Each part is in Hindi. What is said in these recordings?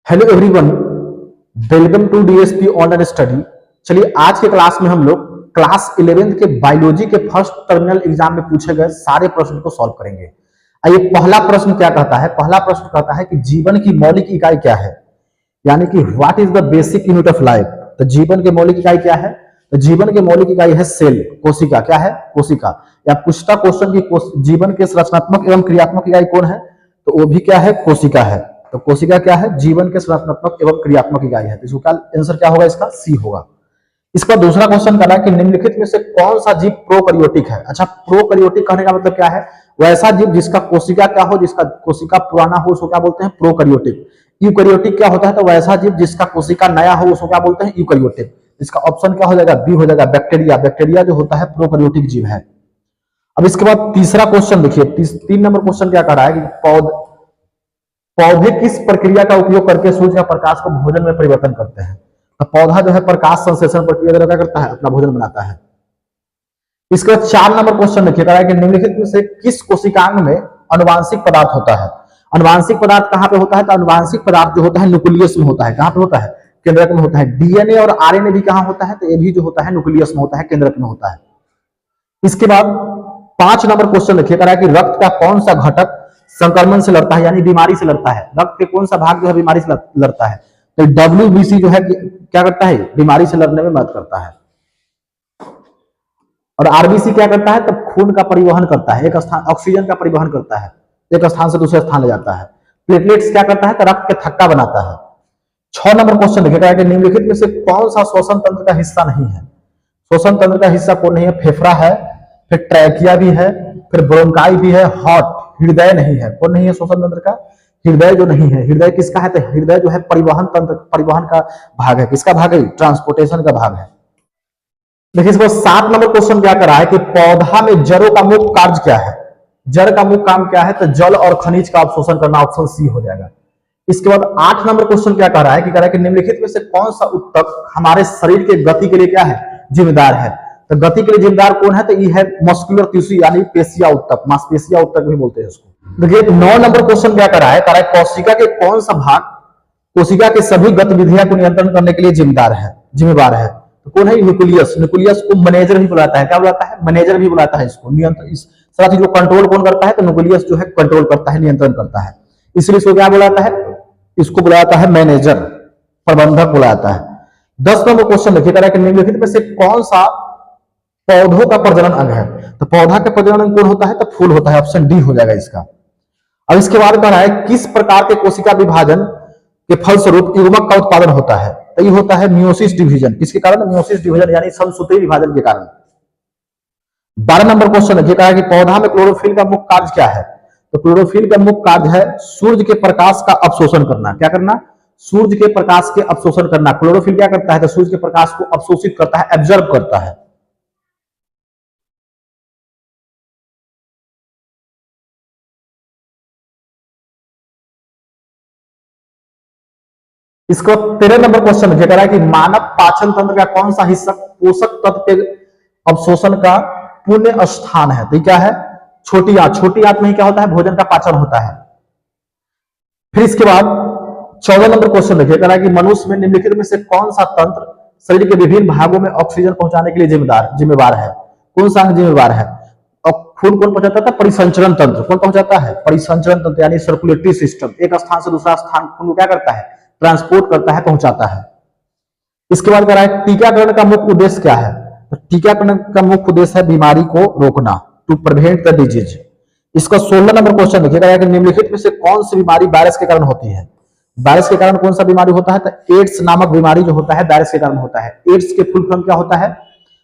Hello everyone, welcome to DSP online study. चलिए आज के क्लास में हम लोग क्लास 11th के बायोलॉजी के फर्स्ट टर्मिनल एग्जाम में पूछे गए सारे प्रश्न को सॉल्व करेंगे। आइए, पहला प्रश्न क्या कहता है? पहला प्रश्न कहता है कि जीवन की मौलिक इकाई क्या है, यानी कि what is the basic unit of life. तो जीवन के मौलिक इकाई क्या है? तो जीवन के मौलिक इकाई है सेल, कोशिका। क्या है? कोशिका। या पूछता क्वेश्चन की जीवन के संरचनात्मक एवं क्रियात्मक इकाई कौन है, तो वो भी क्या है? कोशिका है। तो कोशिका क्या है? जीवन के संरचनात्मक एवं क्रियात्मक इकाई है। तो इसका आंसर क्या होगा? इसका सी होगा। इसका दूसरा क्वेश्चन कर रहा है कि निम्नलिखित में से कौन सा जीव प्रोकैरियोटिक है। अच्छा, प्रोकैरियोटिक कहने का मतलब क्या है? वैसा जीव जिसका कोशिका क्या हो, जिसका कोशिका पुराना हो, उसको क्या बोलते हैं? प्रोकैरियोटिक। यूकैरियोटिक क्या होता है? तो वैसा जीव जिसका कोशिका नया हो, उसको क्या बोलते हैं? यूकैरियोटिक। इसका ऑप्शन क्या हो जाएगा? बी हो जाएगा, बैक्टीरिया। बैक्टीरिया जो होता है प्रोकैरियोटिक जीव है। अब इसके बाद तीसरा क्वेश्चन देखिए, 3 नंबर क्वेश्चन क्या कर रहा है कि पौधे किस प्रक्रिया का उपयोग करके सूर्य का प्रकाश को भोजन में परिवर्तन करते हैं। तो पौधा जो है प्रकाश संश्लेषण प्रक्रिया द्वारा क्या करता है? अपना भोजन बनाता है। इसके बाद 4 नंबर क्वेश्चन देखिए, कह रहा है कि निम्नलिखित में से किस कोशिकांग में अनुवांशिक पदार्थ होता है। अनुवांशिक पदार्थ कहां पे होता है? तो अनुवांशिक पदार्थ जो होता है न्यूक्लियस में होता है। कहां पे होता है? केंद्रक में होता है। डीएनए और आरएनए भी कहां होता है? तो ये भी जो होता है न्यूक्लियस में होता है, केंद्रक में होता है। इसके बाद 5 नंबर क्वेश्चन देखिए, कह रहा है कि रक्त का कौन सा घटक संक्रमण से लड़ता है, यानी बीमारी से लड़ता है। रक्त के कौन सा भाग जो है बीमारी से लड़ता है? तो डब्ल्यूबीसी जो है क्या करता है? बीमारी से लड़ने में मदद करता है। और आरबीसी क्या करता है? तब खून का परिवहन करता है, एक स्थान ऑक्सीजन का परिवहन करता है, एक स्थान से दूसरे स्थान ले जाता है। प्लेटलेट्स क्या करता है? तो रक्त के थक्का बनाता है। 6 नंबर क्वेश्चन देखिएगा कि निम्नलिखित में से कौन सा श्वसन तंत्र का हिस्सा नहीं है। श्वसन तंत्र का हिस्सा कौन नहीं है? फेफड़ा है, फिर ट्रैकिया भी है, फिर ब्रोंकाई भी है, हार्ट। हृदय नहीं है। कौन नहीं है श्वसन तंत्र का? हृदय जो नहीं है। हृदय किसका है? तो हृदय जो है परिवहन तंत्र, परिवहन का भाग है। किसका भाग है? ट्रांसपोर्टेशन का भाग है। देखिए इसको 7 नंबर क्वेश्चन क्या कर रहा है कि पौधा में जड़ों का मुख्य कार्य क्या है। जड़ का मुख्य काम क्या है? तो जल और खनिज का अवशोषण करना। ऑप्शन सी हो जाएगा। इसके बाद 8 नंबर क्वेश्चन क्या कह रहा है कि कह रहा है कि निम्नलिखित में से कौन सा ऊतक हमारे शरीर के गति के लिए क्या है? जिम्मेदार है। तो गति के लिए जिम्मेदार कौन है? तो ये है मस्कुलर टिश्यू, यानी पेशिया ऊतक, मांसपेशिया ऊतक भी बोलते हैं इसको। देखिए 9 नंबर क्वेश्चन क्या कर रहा है? कह रहा है कोशिका के कौन सा भाग कोशिका के सभी गतिविधियां को नियंत्रण करने के लिए जिम्मेवार है। तो कौन है? न्यूक्लियस। न्यूक्लियस को मैनेजर भी बुलाता है। क्या बुलाता है? मैनेजर भी बुलाता है इसको। नियंत्रण, इस सारा चीज को कंट्रोल कौन करता है? तो न्यूक्लियस जो है कंट्रोल करता है, नियंत्रण करता है। इसलिए इसको क्या बुलाता है? इसको बुलाता है मैनेजर, प्रबंधक बुलाता है। 10 नंबर क्वेश्चन देखिए, कह रहा है कि निम्नलिखित में से कौन सा पौधों का प्रजनन अंग है। तो पौधा का प्रजनन अंग कौन होता है? तो फूल होता है। ऑप्शन डी हो जाएगा इसका। अब इसके बाद कह रहा है किस प्रकार के कोशिका विभाजन के फलस्वरूप युग्मक का उत्पादन होता है। तो ये होता है मियोसिस डिवीजन। किसके कारण? मियोसिस डिवीजन, यानी समसूत्री विभाजन के कारण। 12 नंबर क्वेश्चन देखिए, कहा है कि पौधा में क्लोरोफिल का मुख्य कार्य क्या है। तो क्लोरोफिल का मुख्य कार्य है सूर्य के प्रकाश का अवशोषण करना। क्या करना? सूर्य के प्रकाश के अवशोषण करना। क्लोरोफिल क्या करता है? तो सूर्य के प्रकाश को अवशोषित करता है, एब्जॉर्ब करता है। इसको 13 नंबर क्वेश्चन में कह रहा है कि मानव पाचन तंत्र का कौन सा हिस्सा पोषक तत्व के अवशोषण का पुण्य स्थान है। तो क्या है? छोटी आंत। छोटी आंत में क्या होता है? भोजन का पाचन होता है। फिर इसके बाद 14 नंबर क्वेश्चन देखिए, कह रहा है कि मनुष्य में निम्नलिखित में से कौन सा तंत्र शरीर के विभिन्न भागों में ऑक्सीजन पहुंचाने के लिए जिम्मेवार है। कौन सा अंग जिम्मेवार है? और खून कौन पहुंचाता था? परिसंचरण तंत्र। कौन पहुंचाता है? परिसंचरण तंत्र, यानी सर्कुलेटरी सिस्टम। एक स्थान से दूसरा स्थान खून को क्या करता है? ट्रांसपोर्ट करता है, पहुंचाता है। इसके बाद कह रहा है टीकाकरण का मुख्य उद्देश्य क्या है। तो टीकाकरण का मुख्य उद्देश्य है बीमारी को रोकना, टू प्रिवेंट द डिजीज। इसका 16 नंबर क्वेश्चन देखिएगा कि निम्नलिखित में से कौन सी बीमारी वायरस के कारण होती है। वायरस के कारण कौन सा बीमारी होता है? तो एड्स नामक बीमारी जो होता है वायरस के कारण होता है। एड्स के फुल फॉर्म क्या होता है?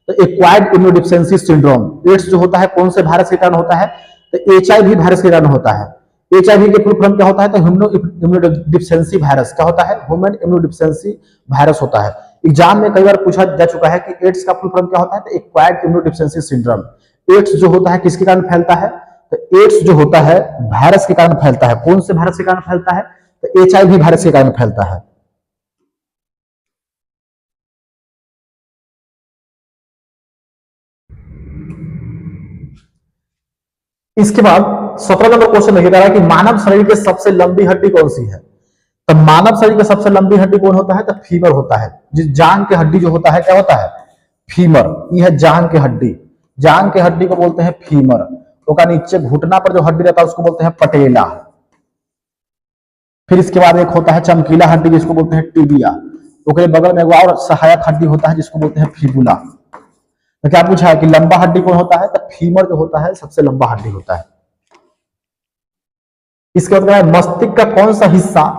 तो एक्वायर्ड इम्यूनोडेफिशिएंसी सिंड्रोम। एड्स जो होता है कौन से वायरस के कारण होता है? तो एचआईवी वायरस के कारण होता है। एचआईवी के फुल फॉर्म क्या होता है? तो ह्यूमन इम्यूनोडेफिशिएंसी वायरस। क्या होता है? ह्यूमन इम्यूनोडेफिशिएंसी वायरस होता है। एग्जाम में कई बार पूछा जा चुका है कि एड्स का फुल फॉर्म क्या होता है? तो एक्वायर्ड इम्यूनोडेफिशिएंसी सिंड्रोम। एड्स जो होता है किसके कारण फैलता है? तो एड्स जो होता है वायरस के कारण फैलता है। कौन से वायरस के कारण फैलता है? तो एचआईवी वायरस के कारण फैलता है। इसके बाद 17 नंबर क्वेश्चन देखिए, कह रहा है कि मानव शरीर की सबसे लंबी हड्डी कौन सी है। तो मानव शरीर की सबसे लंबी हड्डी कौन होता है? तो फीमर होता है। जिस जांग की हड्डी जो होता है क्या होता है? फीमर। ये है जांग की हड्डी। जांग की हड्डी को बोलते हैं फीमर। तो का नीचे घुटना पर जो हड्डी रहता है उसको बोलते हैं पटेला। फिर इसके बाद एक होता है चमकीला हड्डी जिसको बोलते हैं टिबिया। तो बगल में एक और सहायक हड्डी होता है जिसको बोलते हैं फिबुला। तो क्या पूछा है कि लंबा हड्डी कौन होता है? तो फीमर जो होता है सबसे लंबा हड्डी होता है। इसके बाद मस्तिष्क का कौन सा हिस्सा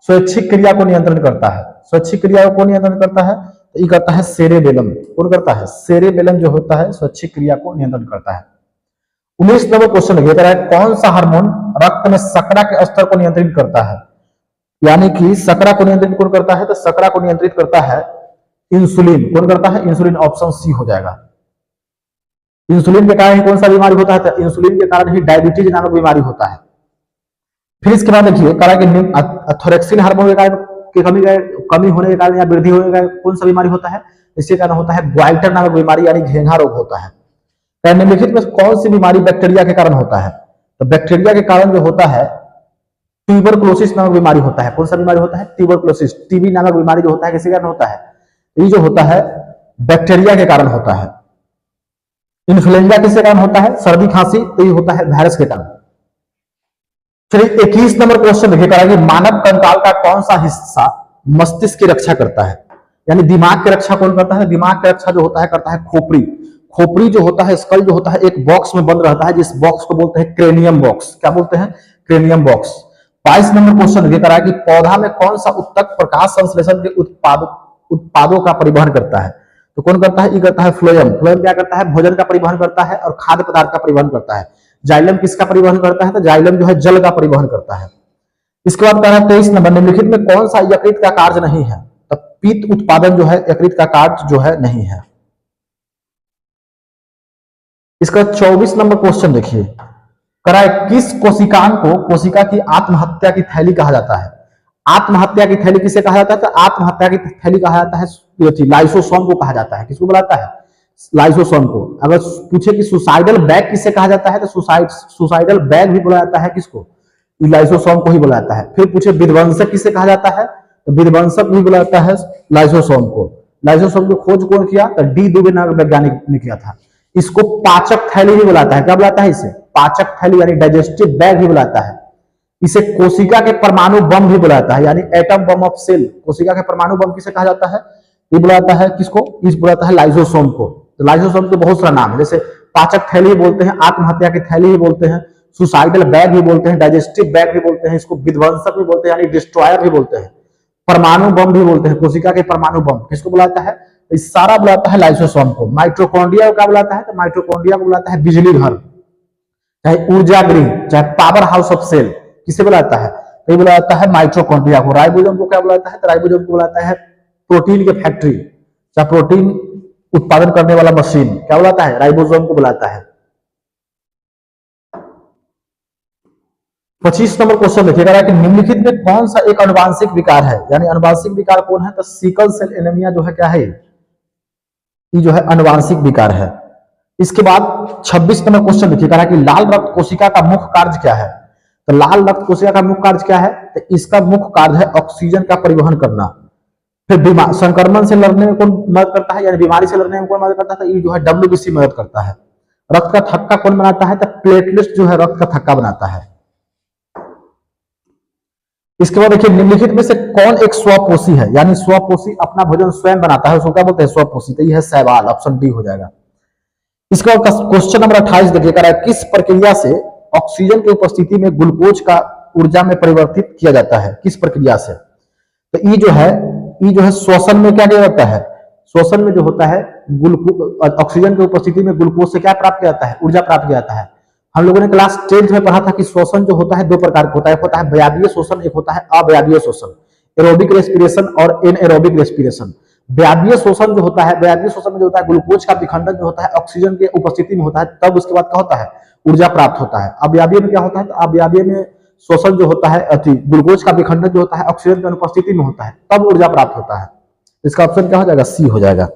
स्वैच्छिक क्रिया को नियंत्रण करता है? स्वैच्छिक क्रिया को नियंत्रण करता है तो ये करता है सेरेबेलम। कौन करता है? सेरेबेलम जो होता है स्वैच्छिक क्रिया को नियंत्रण करता है। 19 नंबर क्वेश्चन है कौन सा हार्मोन रक्त में शर्करा के स्तर को नियंत्रित करता है? यानी कि शर्करा को नियंत्रित कौन करता है? तो शर्करा को नियंत्रित करता है इंसुलिन। कौन करता है? इंसुलिन। ऑप्शन सी हो जाएगा। इंसुलिन के कारण ही कौन सा बीमारी होता है? तो इंसुलिन के कारण ही डायबिटीज नामक बीमारी होता है। फिर इसके बाद देखिए थोरेक्सिन हार्मोन के कारण की कमी होने के कारण या वृद्धि होने के कारण कौन सा बीमारी होता है? इसके कारण होता है ग्वाइटर नामक बीमारी यानी घेंघा रोग होता है। निम्नलिखित में कौन सी बीमारी बैक्टीरिया के कारण होता है? तो बैक्टीरिया के कारण जो होता है ट्यूबरकुलोसिस नामक बीमारी होता है। कौन सा बीमारी होता है? ट्यूबरकुलोसिस। टीबी नामक बीमारी जो होता है किसके कारण होता है? ये जो होता है बैक्टीरिया के कारण होता है। इन्फ्लुएंजा किसके कारण होता है? सर्दी खांसी। तो ये होता है वायरस के कारण। चलिए 21 नंबर क्वेश्चन देखिए मानव कंकाल का कौन सा हिस्सा मस्तिष्क की रक्षा करता है? यानी दिमाग की रक्षा कौन करता है? दिमाग की रक्षा जो होता है करता है खोपड़ी। खोपड़ी जो होता है स्कल जो होता है एक बॉक्स में बंद रहता है जिस बॉक्स को बोलते हैं क्रेनियम बॉक्स। क्या बोलते हैं? Cranium box. 22 नंबर क्वेश्चन देखिए कि पौधा में कौन सा उत्तक प्रकाश संश्लेषण के उत्पादों का परिवहन करता है? तो कौन करता है? ये करता है फ्लोएम। फ्लोएम क्या करता है? भोजन का परिवहन करता है और खाद्य पदार्थ का परिवहन करता है। जाइलम किसका परिवहन करता है? तो जाइलम जो है जल का परिवहन करता है। इसके बाद कह रहा है 23 नंबर निम्नलिखित में कौन सा यकृत का कार्य नहीं है? तो पित्त उत्पादन जो है यकृत का कार्य जो है नहीं है। इसका 24 नंबर क्वेश्चन देखिए कह रहा है किस कोशिकांग को कोशिका की आत्महत्या की थैली कहा जाता है? आत्महत्या की थैली किसे कहा जाता है? तो आत्महत्या की थैली कहा जाता है लाइसोसोम को कहा जाता है। किसको बुलाता है? लाइसोसोम को। अगर पूछे कि सुसाइडल बैग किसे कहा जाता है? तो सुसाइडल बैग भी बोला जाता है किसको? लाइसोसोम को ही बोला जाता है। फिर पूछे विध्वंसक किसे कहा जाता है? तो विध्वंसक भी बोला जाता है लाइसोसोम को। लाइसोसोम की खोज कौन किया? तो डी दुबे नामक वैज्ञानिक ने किया था। इसको पाचक थैली भी बुलाता है। क्या बुलाता है इसे? पाचक थैली यानी डाइजेस्टिव बैग भी बुलाता है। इसे कोशिका के परमाणु बम भी बुलाता है यानी एटम बम ऑफ सेल। कोशिका के परमाणु बम किसे कहा जाता है? ये बुलाता है किसको? इस बुलाता है लाइसोसोम को। तो लाइसोसोम के बहुत सारा नाम है जैसे पाचक थैली भी बोलते हैं, आत्महत्या की थैली भी बोलते हैं, सुसाइडल बैग भी बोलते हैं, डाइजेस्टिव बैग भी बोलते हैं, इसको विध्वंसक भी बोलते हैं यानी डिस्ट्रॉयर भी बोलते हैं, परमाणु बम भी बोलते हैं। कोशिका के परमाणु बम किसको बुलाता है? इस सारा बुलाता है लाइसोसोम को। माइटोकॉन्ड्रिया को क्या बुलाता है? तो माइटोकॉन्ड्रिया को बुलाता है बिजली घर, चाहे ऊर्जा गृह, चाहे पावर हाउस ऑफ सेल। किसे बुलाता है? तो ये बुलाता है माइटोकॉन्ड्रिया को। राइबोसोम को क्या बुलाता है? तो राइबोसोम को बुलाता है प्रोटीन के फैक्ट्री, चाहे प्रोटीन उत्पादन करने वाला मशीन। क्या बुलाता है? राइबोसोम को बुलाता है। 25 नंबर क्वेश्चन देखिएगा कि निम्नलिखित में कौन सा एक अनुवांशिक विकार है? यानी अनुवांशिक विकार कौन है? तो सिकल सेल एनीमिया जो है क्या है? ये जो है अनुवांशिक विकार है। इसके बाद 26 नंबर क्वेश्चन देखिएगा कि लाल रक्त कोशिका का मुख्य कार्य क्या है? तो लाल रक्त कोशिका का मुख्य कार्य क्या है? तो इसका मुख्य कार्य है ऑक्सीजन का परिवहन करना। फिर संक्रमण से लड़ने में कौन मदद करता है? यानी बीमारी से लड़ने में कौन मदद करता है? तो ये जो है WBC मदद करता है। रक्त का थक्का कौन बनाता है? तो प्लेटलेट्स जो है रक्त का थक्का बनाता है। इसके बाद देखिए निम्नलिखित में से कौन एक स्वपोषी है? यानी स्वपोषी अपना भोजन स्वयं बनाता है, उसको क्या बोलते हैं? स्वपोषी। तो यह है शैवाल। ऑप्शन डी हो जाएगा। इसके बाद क्वेश्चन नंबर 28 देखिएगा किस प्रक्रिया से ऑक्सीजन की उपस्थिति में ग्लूकोज का ऊर्जा में परिवर्तित किया जाता है? किस प्रक्रिया से? तो ये जो है श्वसन में क्या किया जाता है? श्वसन में जो होता है ऑक्सीजन की उपस्थिति में ग्लूकोज से क्या प्राप्त किया जाता है? ऊर्जा प्राप्त किया जाता है। हम लोगों ने क्लास 10th में पढ़ा था कि श्वसन जो होता है दो प्रकार का होता है। एक होता है व्यापीय श्वसन, एक होता है अव्यापीय श्वसन, एरोबिक रेस्पिरेशन और एनएरोबिक रेस्पिरेशन। व्यापीय श्वसन जो होता है, व्यापीय श्वसन में जो होता है ग्लूकोज का विखंडन जो होता है ऑक्सीजन के उपस्थिति में होता है, तब उसके बाद क्या होता है? ऊर्जा प्राप्त होता है। अव्यापीय में क्या होता है? तो अव्यापीय में श्वसन जो होता है ग्लूकोज का विखंडन जो होता है ऑक्सीजन की अनुपस्थिति में होता है, तब ऊर्जा प्राप्त होता है। इसका ऑप्शन क्या हो जाएगा? सी हो जाएगा।